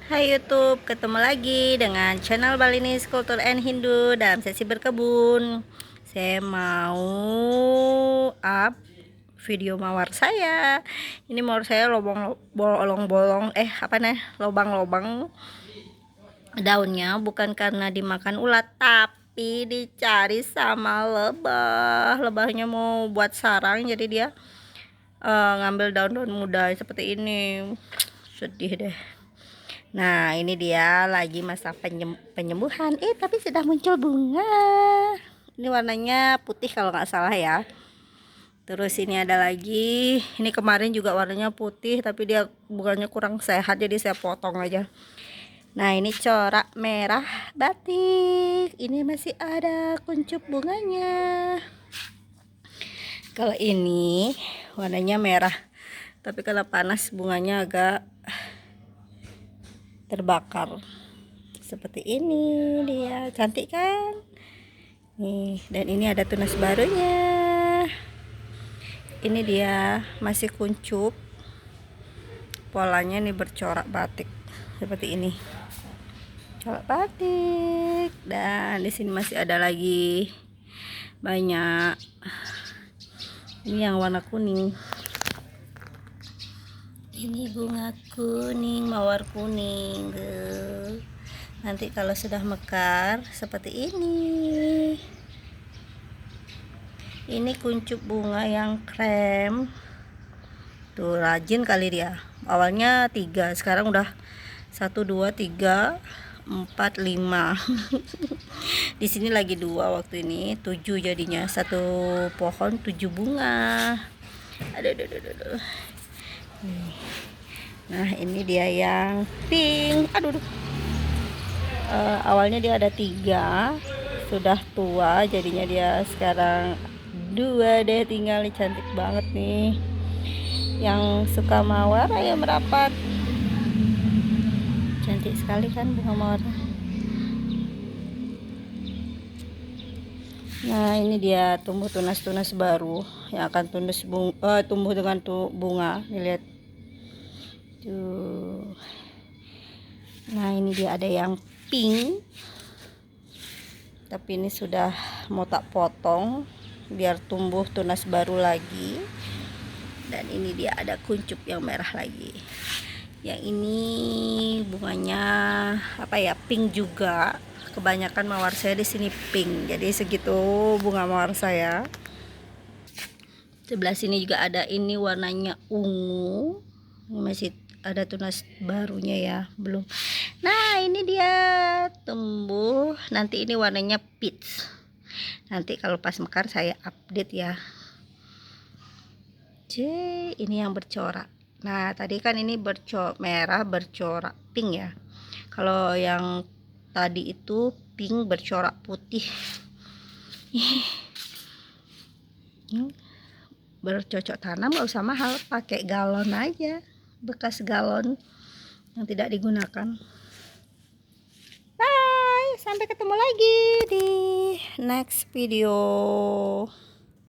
Hai YouTube, ketemu lagi dengan channel Balinese Culture and Hindu dalam sesi berkebun. Saya mau up video mawar saya. Ini mawar saya bolong-bolong, lobang-lobang daunnya, bukan karena dimakan ulat, tapi dicari sama lebah. Lebahnya mau buat sarang, jadi dia ngambil daun-daun muda seperti ini. Sedih deh. Nah, ini dia lagi masa penyembuhan. Tapi sudah muncul bunga. Ini warnanya putih kalau nggak salah ya. Terus ini ada lagi. Ini kemarin juga warnanya putih, tapi dia bunganya kurang sehat, jadi saya potong aja. Nah, ini corak merah batik. Ini masih ada kuncup bunganya. Kalau ini warnanya merah, tapi karena panas bunganya agak terbakar. Seperti ini dia, cantik kan nih. Dan ini ada tunas barunya. Ini dia masih kuncup, polanya nih bercorak batik seperti ini, corak batik. Dan di sini masih ada lagi banyak. Ini yang warna kuning, ini bunga kuning, mawar kuning. Nanti kalau sudah mekar seperti ini. Ini kuncup bunga yang krem. Tuh, rajin kali dia. Awalnya 3, sekarang udah 1 2 3 4 5. Di sini lagi 2, waktu ini 7 jadinya. Satu pohon 7 bunga. Aduh. Nah, ini dia yang pink. Awalnya dia ada 3, sudah tua, jadinya dia sekarang 2 deh tinggal. Nih, cantik banget nih. Yang suka mawar ayo merapat. Cantik sekali kan bunga mawarnya. Nah, ini dia tumbuh tunas-tunas baru yang akan tumbuh dengan bunga. Lihat tuh. Nah, ini dia ada yang pink, tapi ini sudah mau tak potong biar tumbuh tunas baru lagi. Dan ini dia ada kuncup yang merah lagi. Yang ini bunganya pink juga. Kebanyakan mawar saya di sini pink, jadi segitu bunga mawar saya. Sebelah sini juga ada, ini warnanya ungu. Ini masih ada tunas barunya ya, belum. Nah, ini dia tumbuh. Nanti ini warnanya peach. Nanti kalau pas mekar saya update ya. Ini yang bercorak. Nah, tadi kan ini merah bercorak pink ya. Kalau yang tadi itu pink bercorak putih. Bercocok tanam gak usah mahal, pakai galon aja, bekas galon yang tidak digunakan. Bye, sampai ketemu lagi di next video.